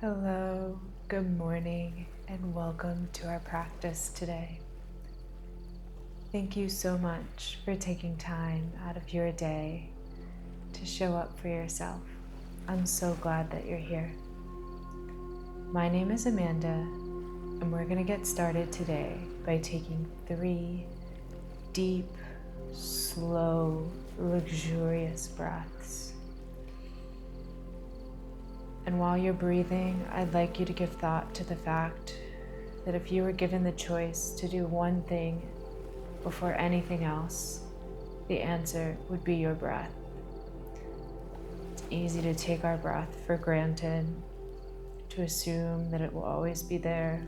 Hello, good morning, and welcome to our practice today. Thank you so much for taking time out of your day to show up for yourself. I'm so glad that you're here. My name is Amanda, and we're going to get started today by taking 3 deep, slow, luxurious breaths. And while you're breathing, I'd like you to give thought to the fact that if you were given the choice to do one thing before anything else, the answer would be your breath. It's easy to take our breath for granted, to assume that it will always be there,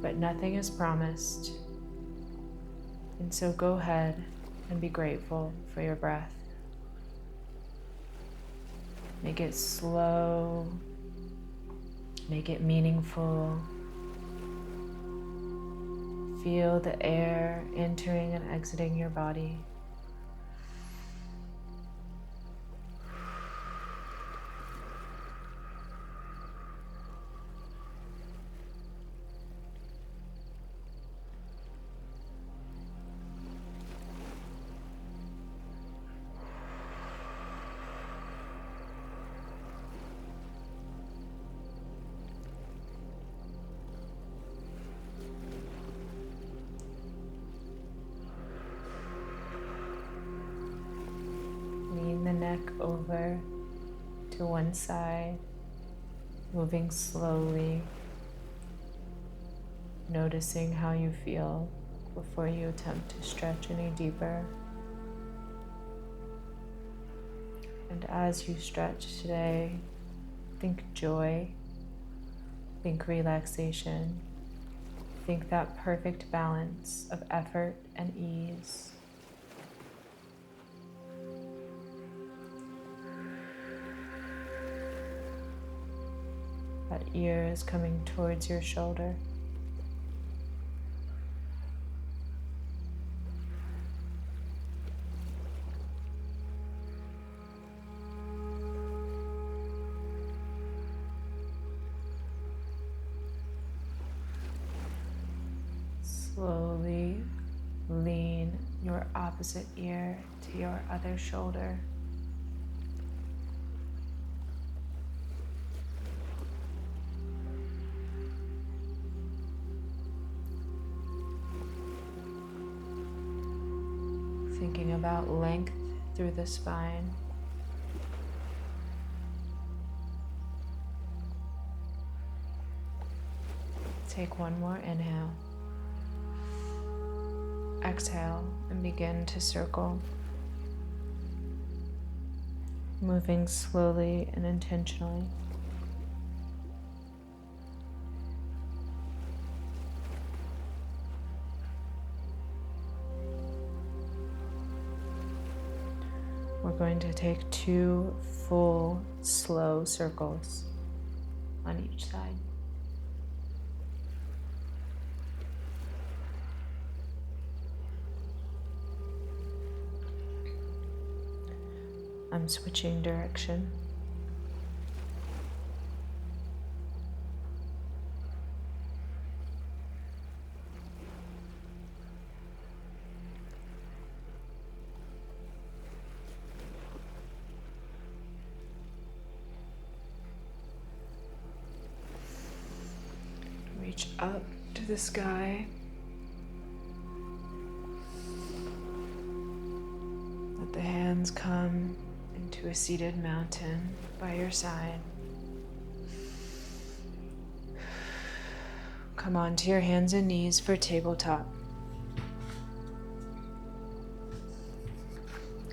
but nothing is promised. And so go ahead and be grateful for your breath. Make it slow, make it meaningful. Feel the air entering and exiting your body. Lean the neck over to one side, moving slowly, noticing how you feel before you attempt to stretch any deeper. And as you stretch today, think joy, think relaxation, think that perfect balance of effort and ease. That ear is coming towards your shoulder. Slowly lean your opposite ear to your other shoulder. Thinking about length through the spine. Take one more inhale. Exhale and begin to circle. Moving slowly and intentionally. We're going to take 2 full, slow circles on each side. I'm switching direction. Reach up to the sky. Let the hands come into a seated mountain by your side. Come onto your hands and knees for tabletop.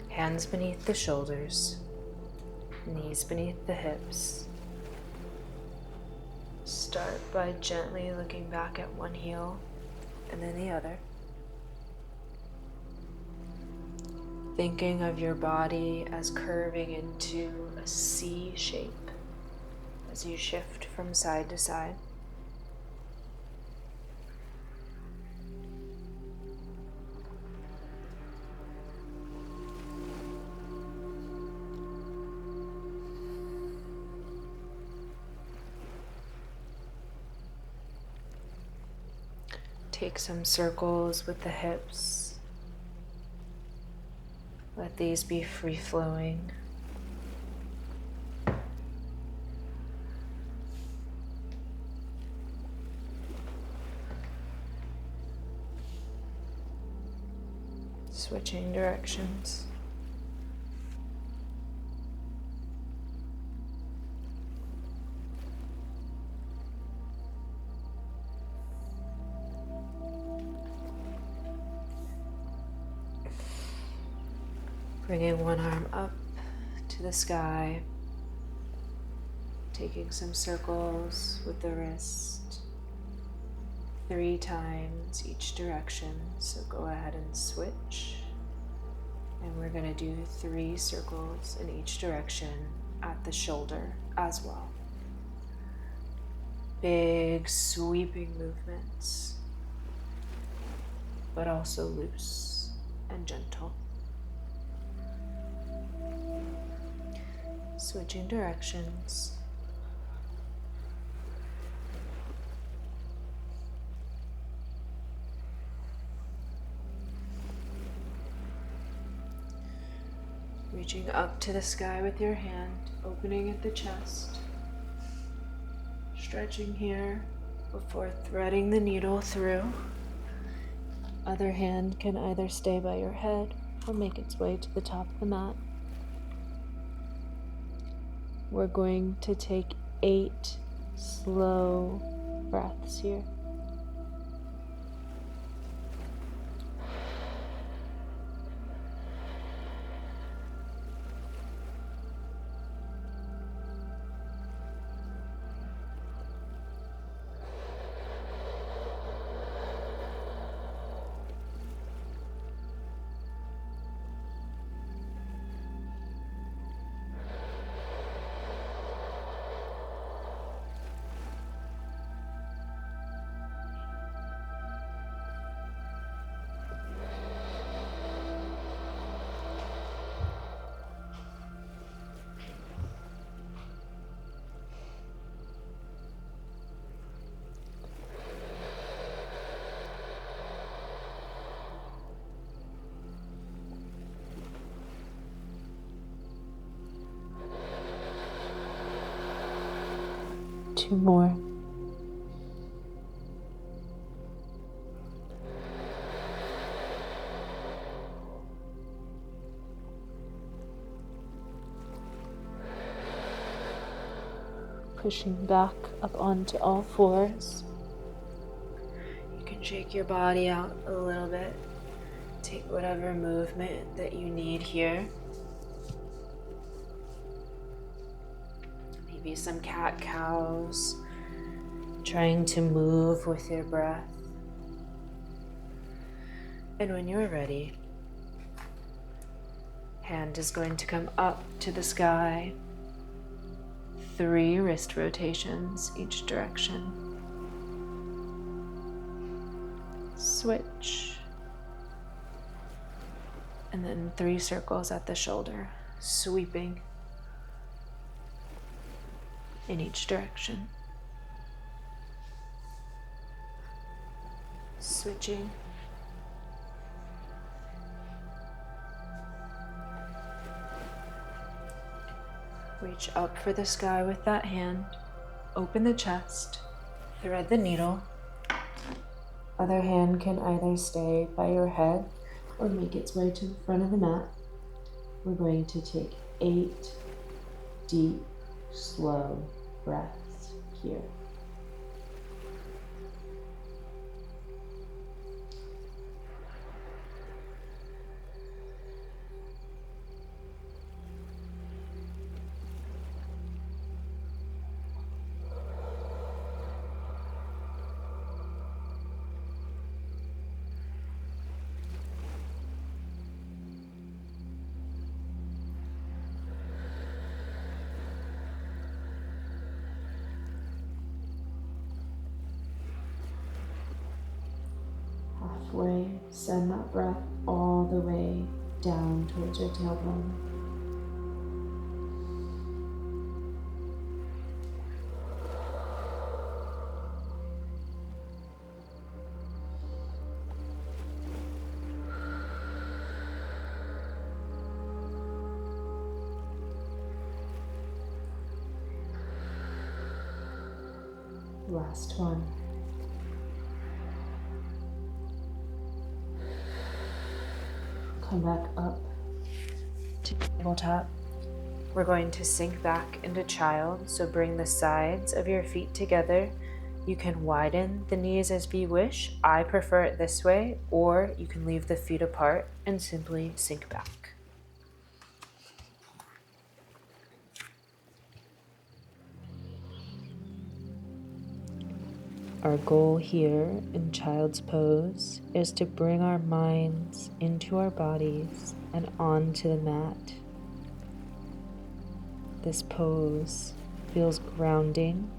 Hands beneath the shoulders, knees beneath the hips. Start by gently looking back at one heel and then the other. Thinking of your body as curving into a C shape as you shift from side to side. Take some circles with the hips. Let these be free-flowing. Switching directions. Bringing one arm up to the sky, taking some circles with the wrist 3 times each direction. So go ahead and switch. And we're going to do 3 circles in each direction at the shoulder as well. Big sweeping movements, but also loose and gentle. Switching directions. Reaching up to the sky with your hand, opening at the chest. Stretching here before threading the needle through. Other hand can either stay by your head or make its way to the top of the mat. We're going to take 8 slow breaths here. Two more. Pushing back up onto all fours. You can shake your body out a little bit. Take whatever movement that you need here. Maybe some cat-cows, trying to move with your breath. And when you're ready, hand is going to come up to the sky. 3 wrist rotations each direction. Switch. And then 3 circles at the shoulder, sweeping in each direction. Switching. Reach up for the sky with that hand. Open the chest. Thread the needle. Other hand can either stay by your head or make its way to the front of the mat. We're going to take 8 deep, slow breaths here. Halfway, send that breath all the way down towards your tailbone. Last one. Come back up to tabletop. We're going to sink back into child, so bring the sides of your feet together. You can widen the knees as you wish. I prefer it this way, or you can leave the feet apart and simply sink back. Our goal here in child's pose is to bring our minds into our bodies and onto the mat. This pose feels grounding,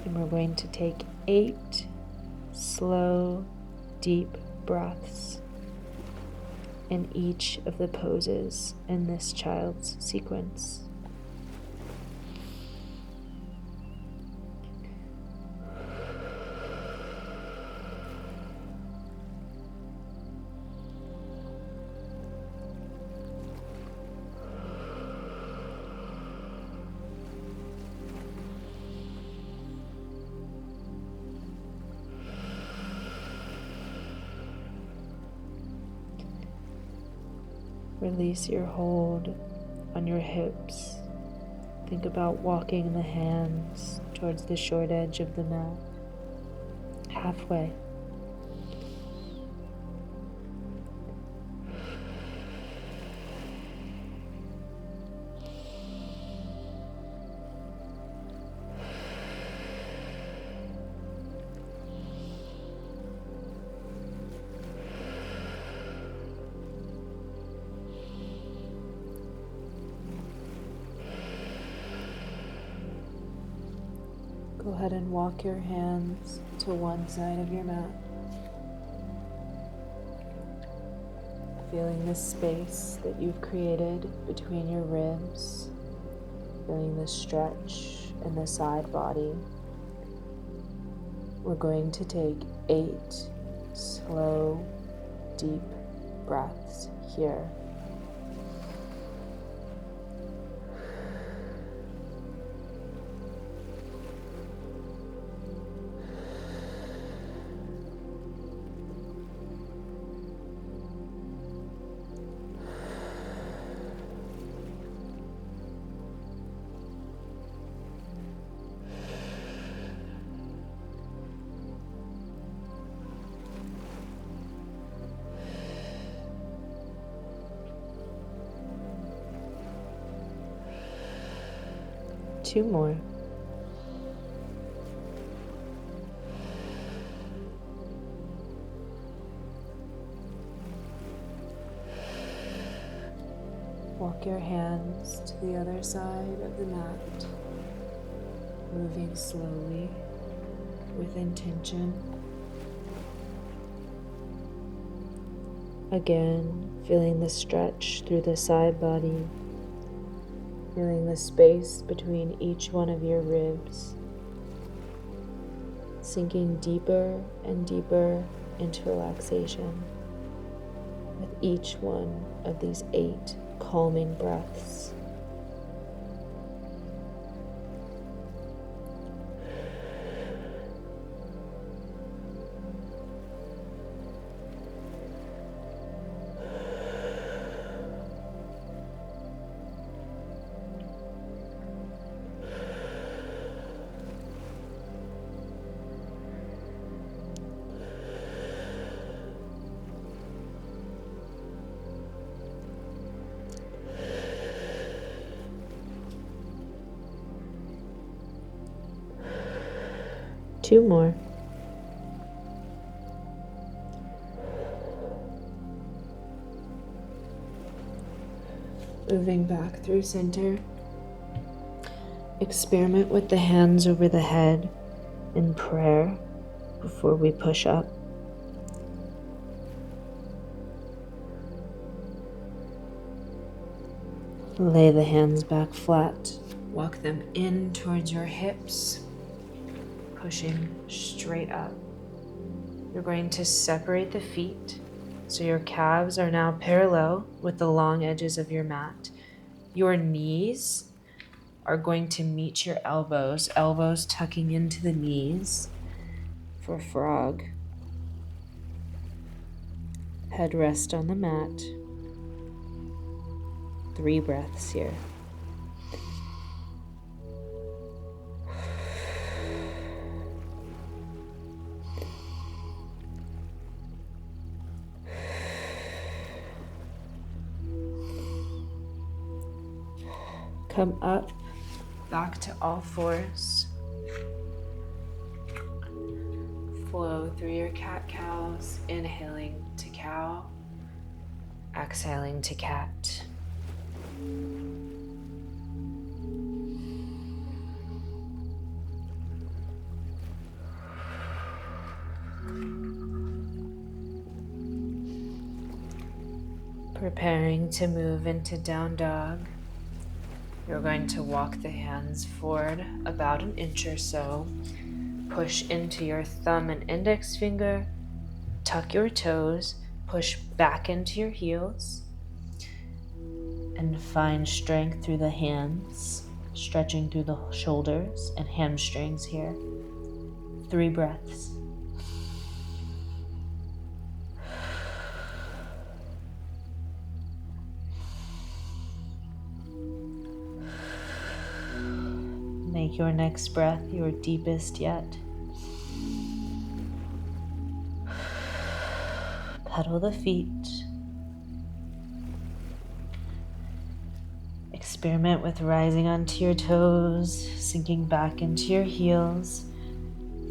and we're going to take 8 slow, deep breaths in each of the poses in this child's sequence. Release your hold on your hips. Think about walking the hands towards the short edge of the mat, halfway. Go ahead and walk your hands to one side of your mat. Feeling the space that you've created between your ribs. Feeling the stretch in the side body. We're going to take 8 slow, deep breaths here. Two more. Walk your hands to the other side of the mat, moving slowly with intention. Again, feeling the stretch through the side body. Feeling the space between each one of your ribs, sinking deeper and deeper into relaxation with each one of these 8 calming breaths. Two more. Moving back through center. Experiment with the hands over the head in prayer before we push up. Lay the hands back flat. Walk them in towards your hips, pushing straight up. You're going to separate the feet so your calves are now parallel with the long edges of your mat. Your knees are going to meet your elbows, elbows tucking into the knees for frog. Head rest on the mat. 3 breaths here. Come up, back to all fours. Flow through your cat-cows, inhaling to cow, exhaling to cat. Preparing to move into down dog. You're going to walk the hands forward about an inch or so. Push into your thumb and index finger. Tuck your toes. Push back into your heels. And find strength through the hands, stretching through the shoulders and hamstrings here. 3 breaths. Make your next breath your deepest yet. Pedal the feet. Experiment with rising onto your toes, sinking back into your heels.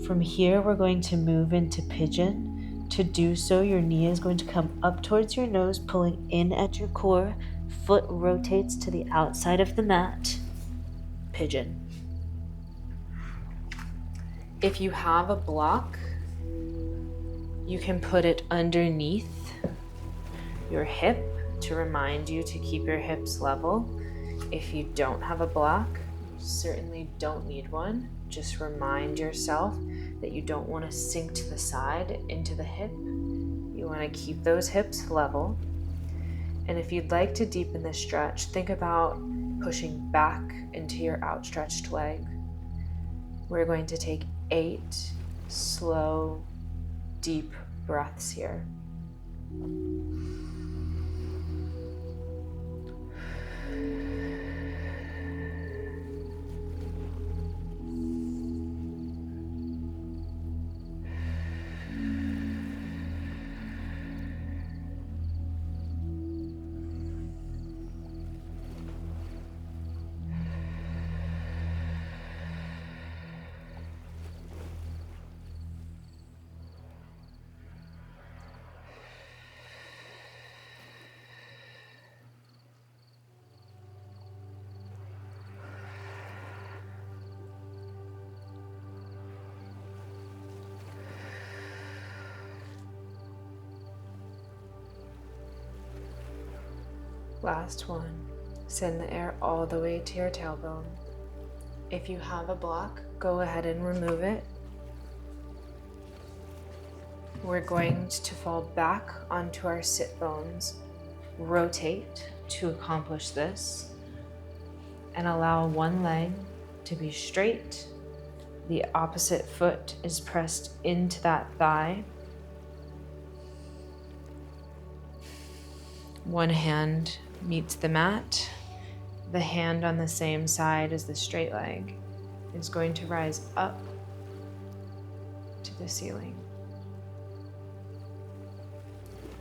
From here, we're going to move into pigeon. To do so, your knee is going to come up towards your nose, pulling in at your core. Foot rotates to the outside of the mat. Pigeon. If you have a block, you can put it underneath your hip to remind you to keep your hips level. If you don't have a block, you certainly don't need one. Just remind yourself that you don't want to sink to the side into the hip. You want to keep those hips level. And if you'd like to deepen the stretch, think about pushing back into your outstretched leg. We're going to take 8 slow, deep breaths here. Last one. Send the air all the way to your tailbone. If you have a block, go ahead and remove it. We're going to fall back onto our sit bones. Rotate to accomplish this. And allow one leg to be straight. The opposite foot is pressed into that thigh. One hand meets the mat. The hand on the same side as the straight leg is going to rise up to the ceiling.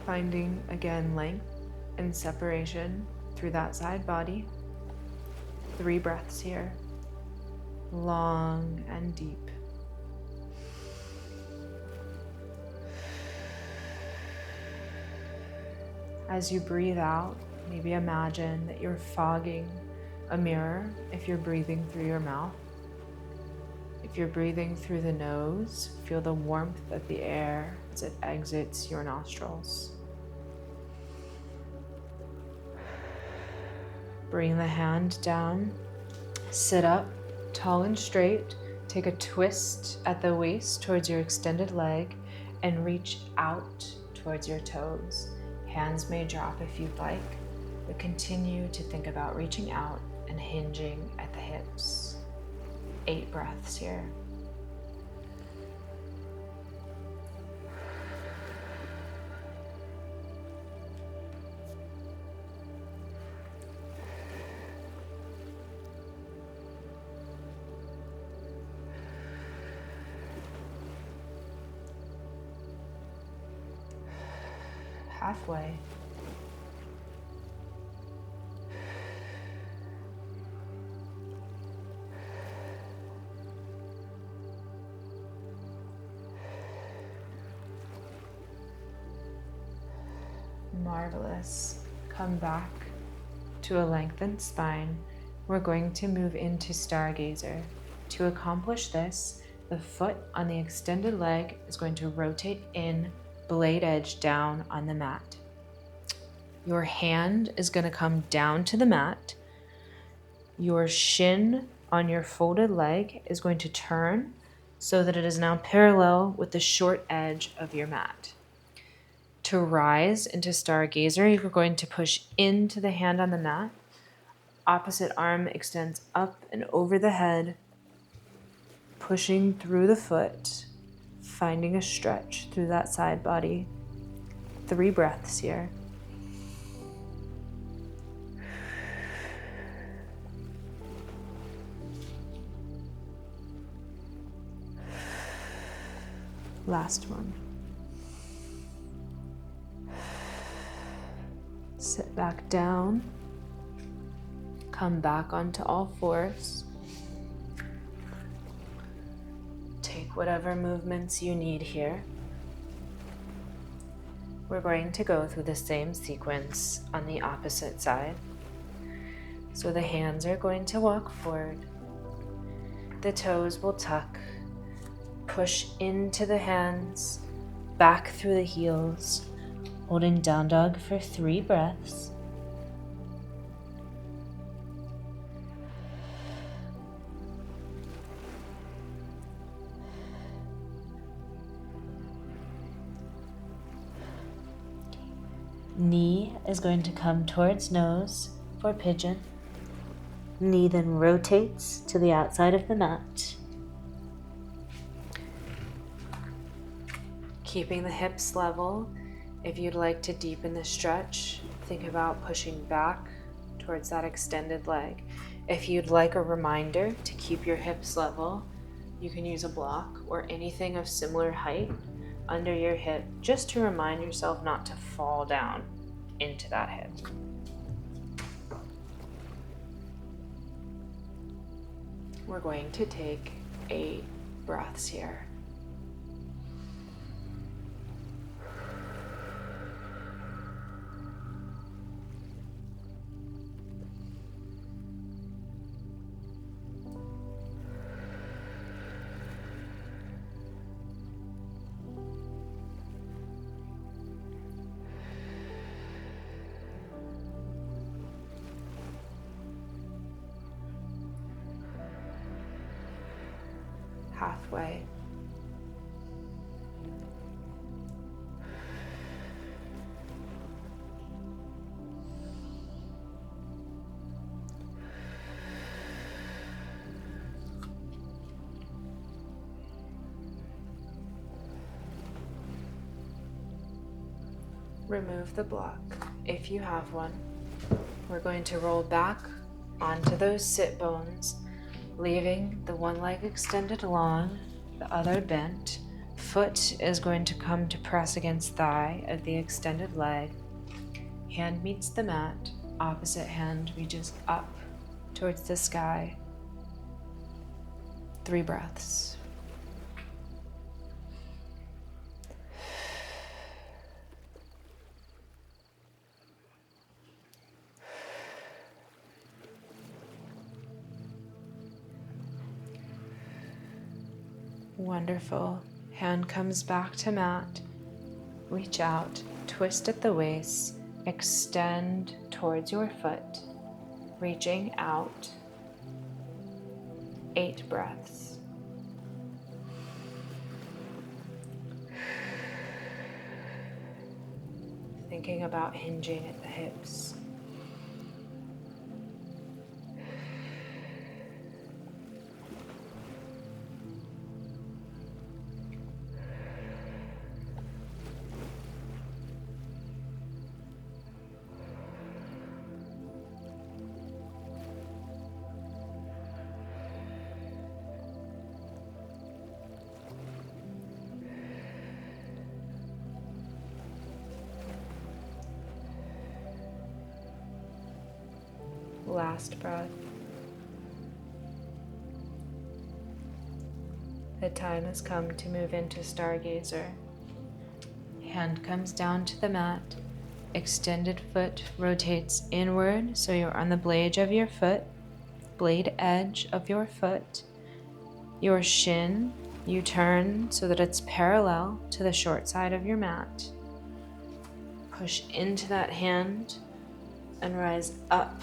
Finding again length and separation through that side body. 3 breaths here, long and deep. As you breathe out, maybe imagine that you're fogging a mirror if you're breathing through your mouth. If you're breathing through the nose, feel the warmth of the air as it exits your nostrils. Bring the hand down, sit up, tall and straight. Take a twist at the waist towards your extended leg and reach out towards your toes. Hands may drop if you'd like, but continue to think about reaching out and hinging at the hips. 8 breaths here. Halfway. Marvelous. Come back to a lengthened spine. We're going to move into Stargazer. To accomplish this, the foot on the extended leg is going to rotate in, blade edge down on the mat. Your hand is going to come down to the mat. Your shin on your folded leg is going to turn so that it is now parallel with the short edge of your mat. To rise into Stargazer, you're going to push into the hand on the mat. Opposite arm extends up and over the head, pushing through the foot, finding a stretch through that side body. 3 breaths here. Last one. Sit back down. Come back onto all fours. Take whatever movements you need here. We're going to go through the same sequence on the opposite side. So the hands are going to walk forward. The toes will tuck. Push into the hands, back through the heels, holding down dog for 3 breaths. Knee is going to come towards nose for pigeon. Knee then rotates to the outside of the mat. Keeping the hips level. If you'd like to deepen the stretch, think about pushing back towards that extended leg. If you'd like a reminder to keep your hips level, you can use a block or anything of similar height under your hip just to remind yourself not to fall down into that hip. We're going to take 8 breaths here. Halfway. Remove the block if you have one. We're going to roll back onto those sit bones, leaving the one leg extended long, the other bent. Foot is going to come to press against thigh of the extended leg. Hand meets the mat, opposite hand reaches up towards the sky. 3 breaths. Wonderful. Hand comes back to mat. Reach out, twist at the waist, extend towards your foot, reaching out. 8 breaths. Thinking about hinging at the hips. Last breath. The time has come to move into Stargazer. Hand comes down to the mat. Extended foot rotates inward so you're on the blade of your foot, blade edge of your foot. Your shin, you turn so that it's parallel to the short side of your mat. Push into that hand and rise up.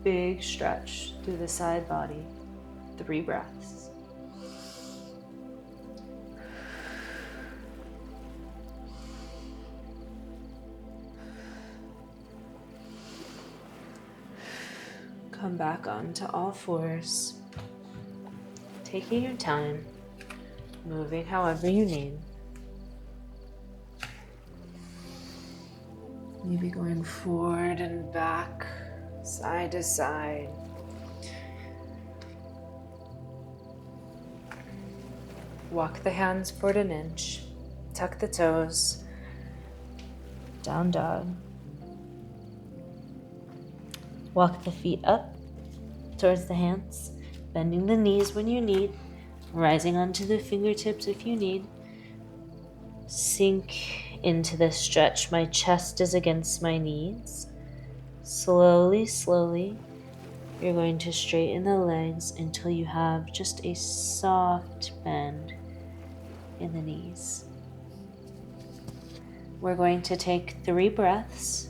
Big stretch through the side body. 3 breaths. Come back onto all fours, taking your time, moving however you need. Maybe going forward and back, side to side. Walk the hands forward an inch, tuck the toes, down dog. Walk the feet up towards the hands, bending the knees when you need, rising onto the fingertips if you need. Sink into this stretch. My chest is against my knees. Slowly, slowly, you're going to straighten the legs until you have just a soft bend in the knees. We're going to take 3 breaths.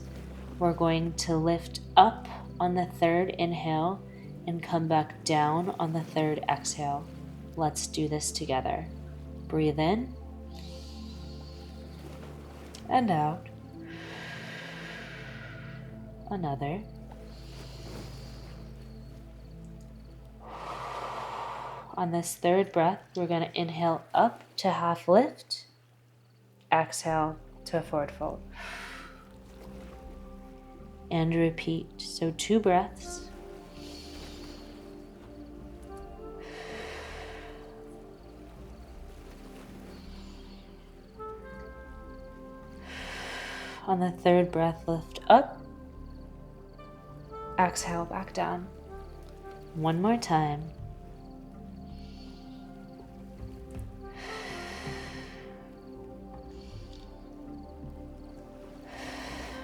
We're going to lift up on the 3rd inhale and come back down on the 3rd exhale. Let's do this together. Breathe in and out. Another. On this 3rd breath, we're going to inhale up to half lift, exhale to forward fold. And repeat. So 2 breaths. On the 3rd breath, lift up. Exhale back down. One more time.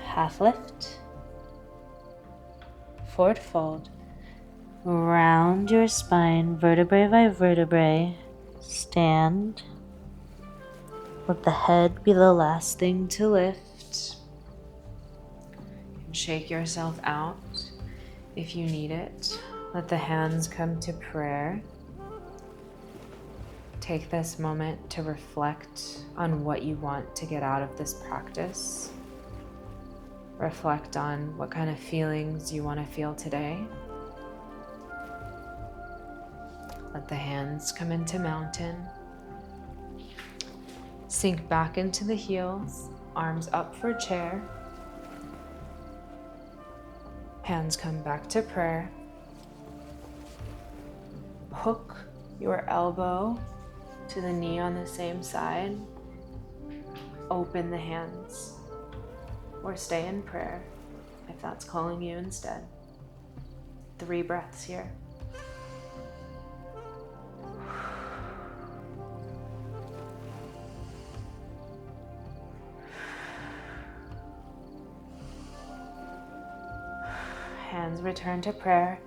Half lift. Forward fold. Round your spine, vertebrae by vertebrae. Stand. Let the head be the last thing to lift. And shake yourself out if you need it. Let the hands come to prayer. Take this moment to reflect on what you want to get out of this practice. Reflect on what kind of feelings you want to feel today. Let the hands come into mountain. Sink back into the heels, arms up for chair. Hands come back to prayer. Hook your elbow to the knee on the same side. Open the hands. Or stay in prayer if that's calling you instead. 3 breaths here. Hands return to prayer.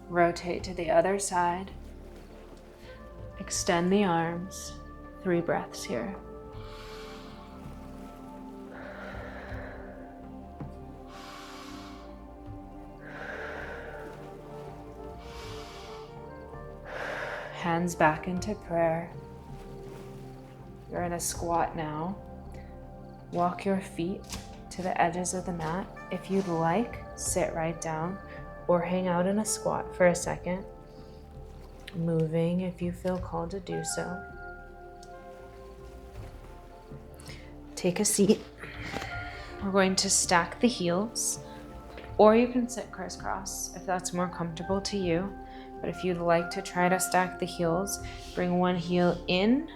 Rotate to the other side. Extend the arms. 3 breaths here. Hands back into prayer. You're in a squat now. Walk your feet to the edges of the mat. If you'd like, sit right down or hang out in a squat for a second. Moving if you feel called to do so. Take a seat. We're going to stack the heels, or you can sit crisscross if that's more comfortable to you. But if you'd like to try to stack the heels, bring one heel in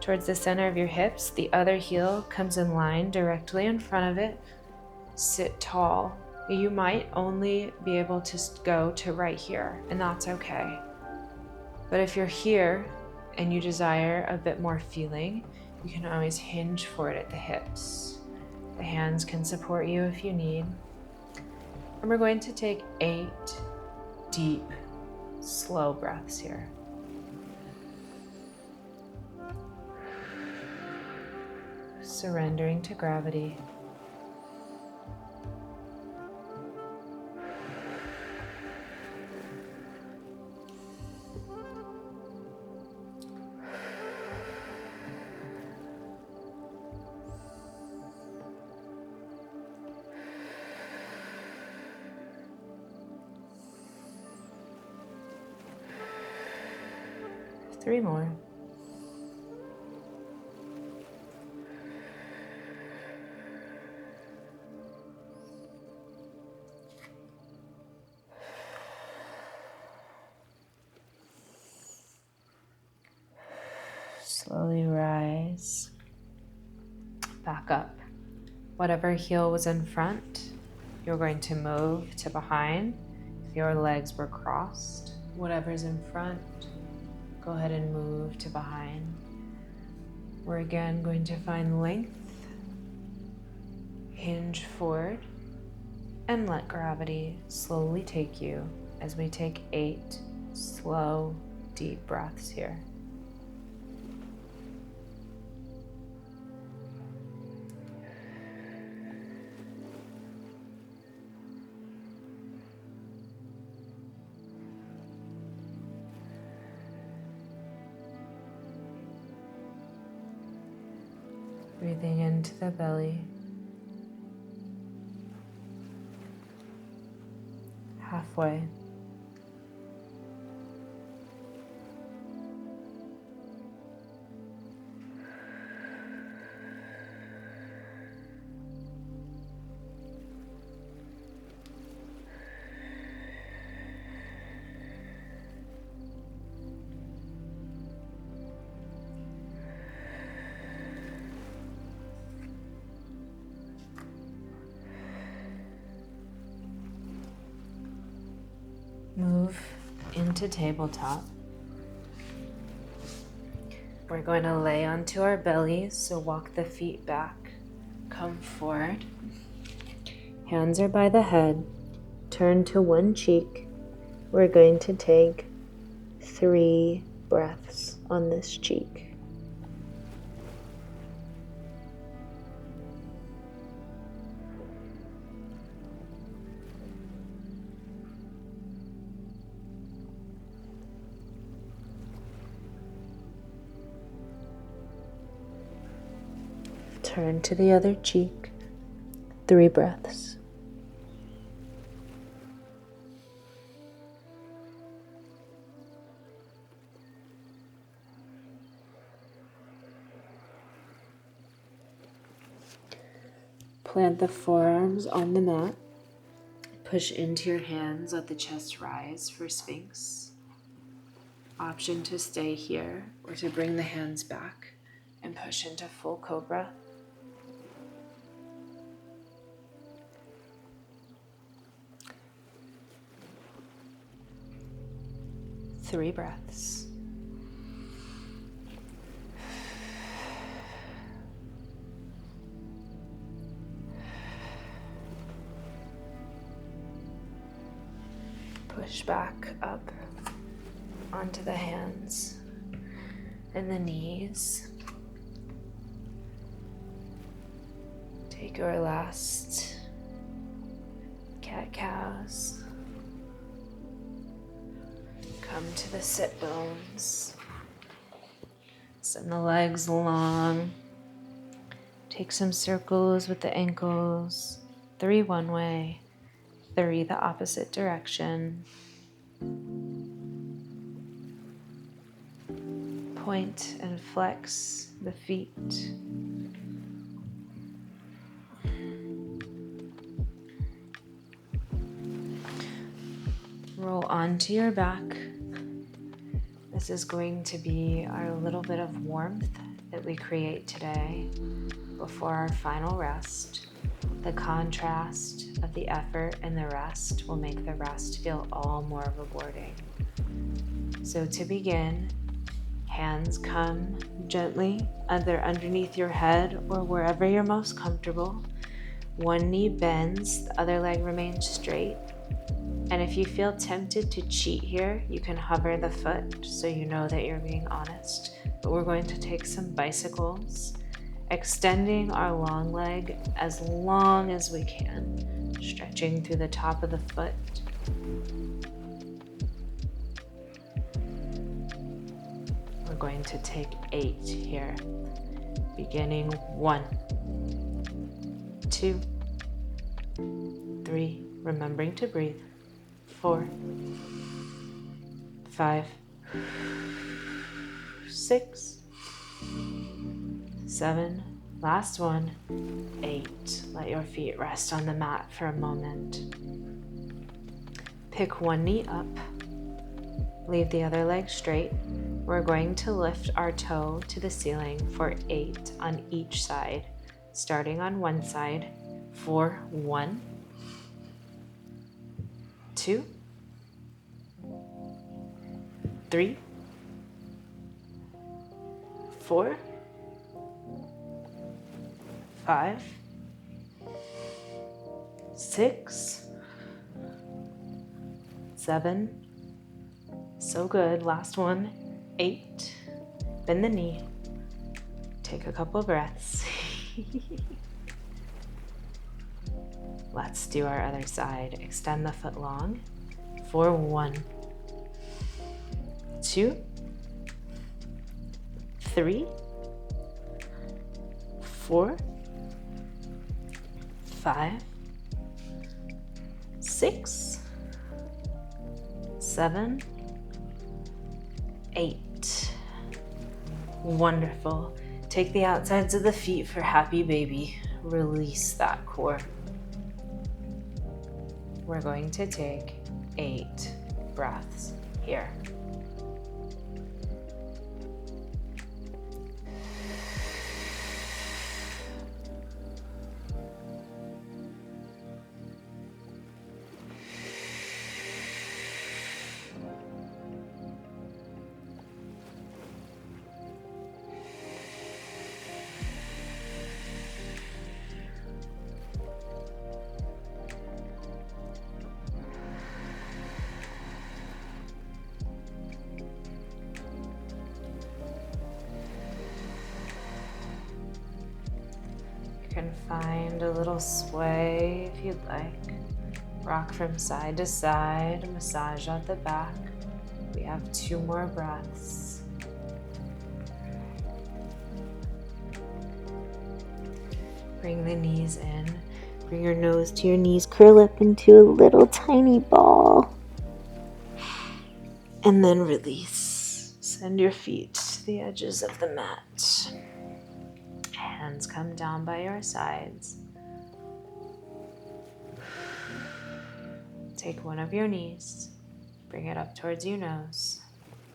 towards the center of your hips. The other heel comes in line directly in front of it. Sit tall. You might only be able to go to right here, and that's okay. But if you're here and you desire a bit more feeling, you can always hinge forward at the hips. The hands can support you if you need. And we're going to take 8 deep, slow breaths here. Surrendering to gravity. Three more. Slowly rise. Back up. Whatever heel was in front, you're going to move to behind. If your legs were crossed, whatever's in front, go ahead and move to behind. We're again going to find length, hinge forward, and let gravity slowly take you as we take 8 slow, deep breaths here. Breathing into the belly. Halfway. Move into tabletop. We're going to lay onto our bellies, so walk the feet back. Come forward. Hands are by the head. Turn to one cheek. We're going to take 3 breaths on this cheek. Turn to the other cheek. 3 breaths. Plant the forearms on the mat. Push into your hands, let the chest rise for Sphinx. Option to stay here or to bring the hands back and push into full cobra. 3 breaths. Push back up onto the hands and the knees. Take our last cat-cows. Come to the sit bones. Send the legs long. Take some circles with the ankles. 3 one way, 3 the opposite direction. Point and flex the feet. Roll onto your back. This is going to be our little bit of warmth that we create today before our final rest. The contrast of the effort and the rest will make the rest feel all more rewarding. So to begin, hands come gently either underneath your head or wherever you're most comfortable. One knee bends, the other leg remains straight. And if you feel tempted to cheat here, you can hover the foot so you know that you're being honest. But we're going to take some bicycles, extending our long leg as long as we can, stretching through the top of the foot. We're going to take 8 here, beginning 1, 2, 3, remembering to breathe, 4, 5, 6, 7, last one, 8. Let your feet rest on the mat for a moment. Pick one knee up, leave the other leg straight. We're going to lift our toe to the ceiling for 8 on each side, starting on one side for 1, 2, 3, 4, 5, 6, 7, so good, last one, 8, bend the knee, take a couple breaths. Let's do our other side, extend the foot long for 1, 2, 3, 4, 5, 6, 7, 8. Wonderful. Take the outsides of the feet for happy baby. Release that core. We're going to take 8 breaths here. You can find a little sway if you'd like. Rock from side to side, massage at the back. We have 2 more breaths. Bring the knees in. Bring your nose to your knees. Curl up into a little tiny ball. And then release. Send your feet to the edges of the mat. Hands come down by your sides. Take one of your knees, bring it up towards your nose.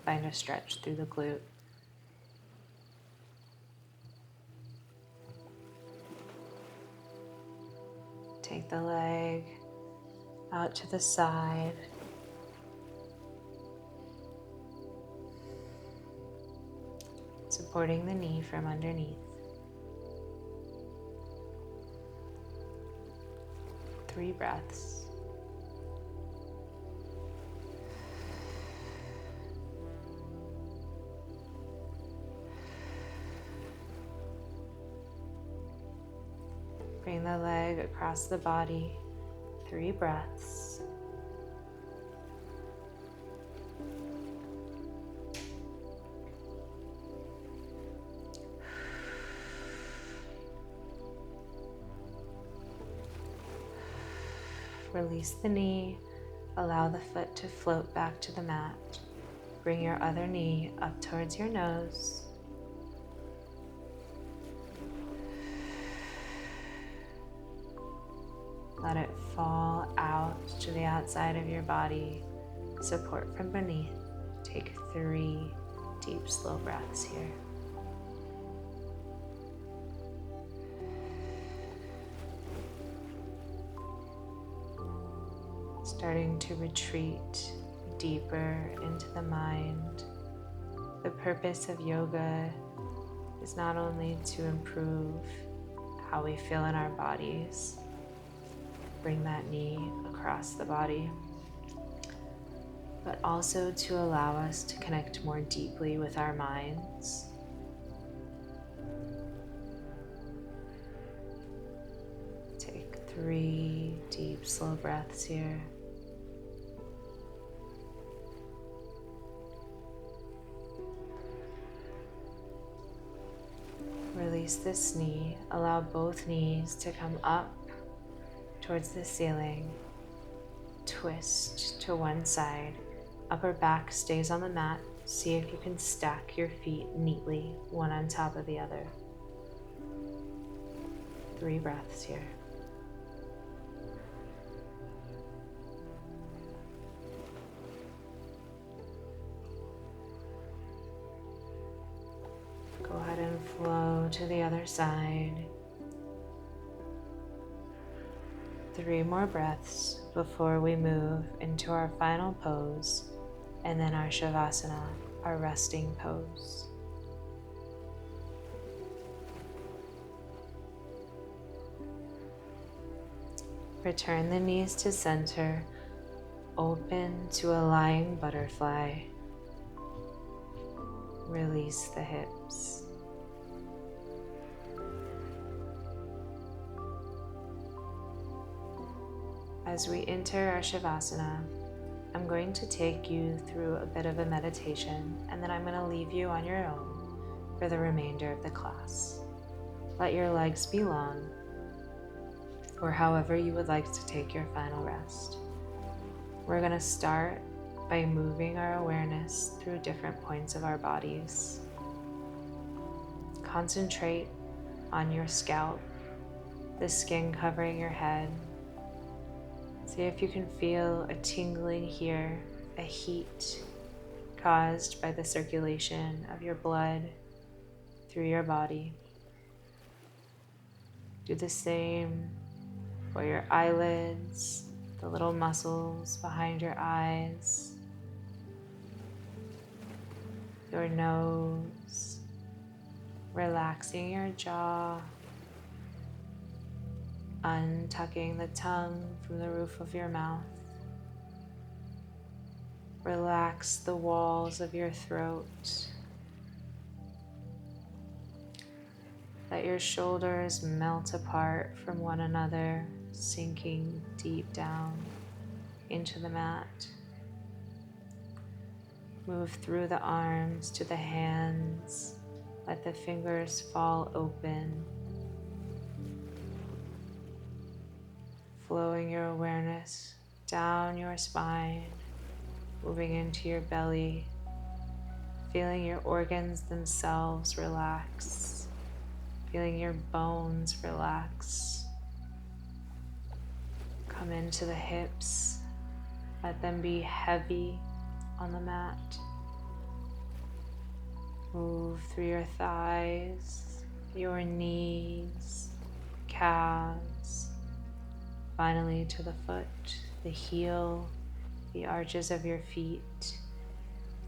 Find a stretch through the glute. Take the leg out to the side. Supporting the knee from underneath. 3 breaths. Bring the leg across the body. 3 breaths. Release the knee. Allow the foot to float back to the mat. Bring your other knee up towards your nose. Let it fall out to the outside of your body. Support from beneath. Take 3 deep, slow breaths here. starting to retreat deeper into the mind. The purpose of yoga is not only to improve how we feel in our bodies, bring that knee across the body, but also to allow us to connect more deeply with our minds. Take 3 deep, slow breaths here. Release this knee. Allow both knees to come up towards the ceiling. Twist to one side. Upper back stays on the mat. See if you can stack your feet neatly, one on top of the other. 3 breaths here. Go ahead and flow to the other side. 3 more breaths before we move into our final pose and then our Shavasana, our resting pose. Return the knees to center, open to a lying butterfly. Release the hips. As we enter our Shavasana, I'm going to take you through a bit of a meditation, and then I'm going to leave you on your own for the remainder of the class. Let your legs be long, or however you would like to take your final rest. We're going to start by moving our awareness through different points of our bodies. Concentrate on your scalp, the skin covering your head. See if you can feel a tingling here, a heat caused by the circulation of your blood through your body. Do the same for your eyelids, the little muscles behind your eyes, your nose, relaxing your jaw, untucking the tongue from the roof of your mouth. Relax the walls of your throat. Let your shoulders melt apart from one another, sinking deep down into the mat. Move through the arms to the hands. Let the fingers fall open. Flowing your awareness down your spine, moving into your belly, feeling your organs themselves relax, feeling your bones relax. Come into the hips, let them be heavy on the mat. Move through your thighs, your knees, calves, finally to the foot, the heel, the arches of your feet.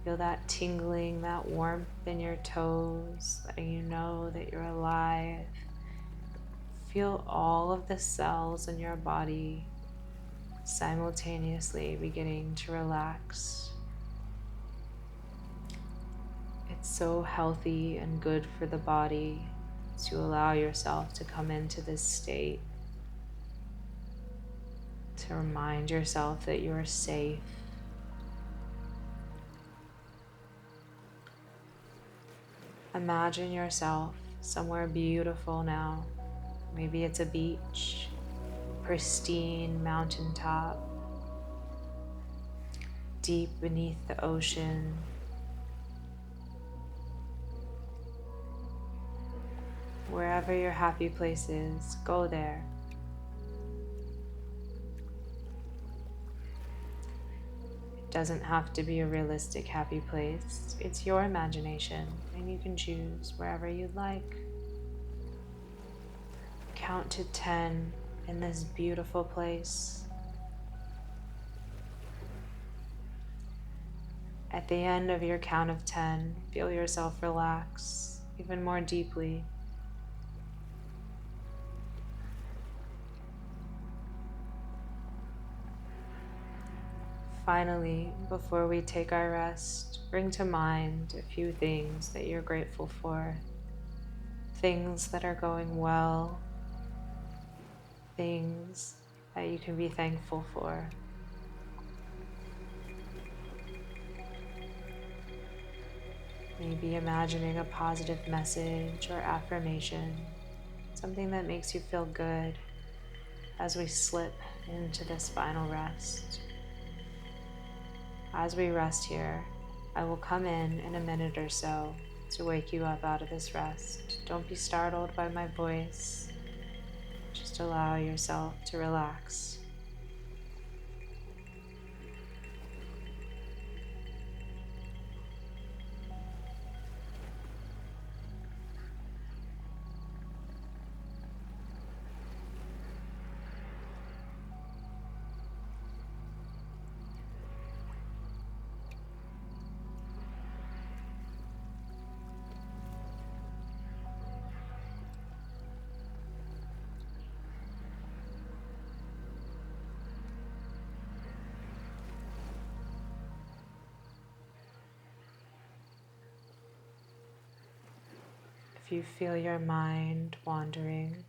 Feel that tingling, that warmth in your toes, letting you know that you're alive. Feel all of the cells in your body simultaneously beginning to relax. It's so healthy and good for the body to allow yourself to come into this state, to remind yourself that you're safe. Imagine yourself somewhere beautiful now. Maybe it's a beach, pristine mountaintop, deep beneath the ocean. Wherever your happy place is, go there. It doesn't have to be a realistic happy place. It's your imagination, and you can choose wherever you'd like. Count to 10 in this beautiful place. At the end of your count of 10, feel yourself relax even more deeply. Finally, before we take our rest, bring to mind a few things that you're grateful for, things that are going well, things that you can be thankful for. Maybe imagining a positive message or affirmation, something that makes you feel good as we slip into this final rest. As we rest here, I will come in a minute or so to wake you up out of this rest. Don't be startled by my voice. Just allow yourself to relax. If you feel your mind wandering,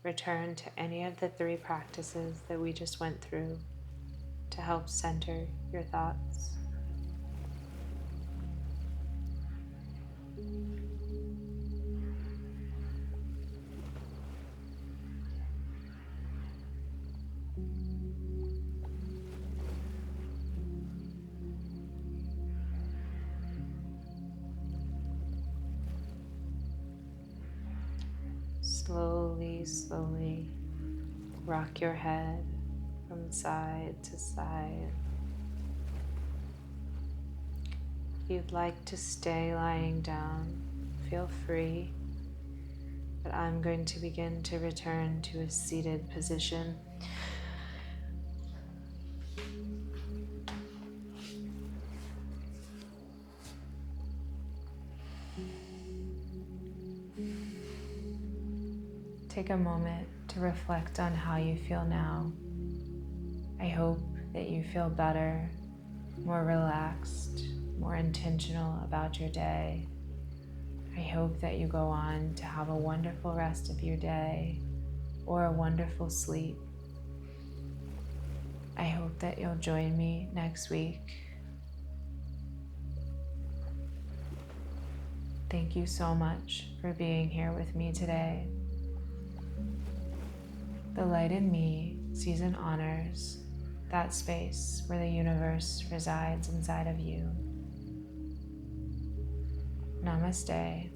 return to any of the 3 practices that we just went through to help center your thoughts. Slowly rock your head from side to side. If you'd like to stay lying down, feel free, but I'm going to begin to return to a seated position. Take a moment to reflect on how you feel now. I hope that you feel better, more relaxed, more intentional about your day. I hope that you go on to have a wonderful rest of your day or a wonderful sleep. I hope that you'll join me next week. Thank you so much for being here with me today. The light in me sees and honors that space where the universe resides inside of you. Namaste.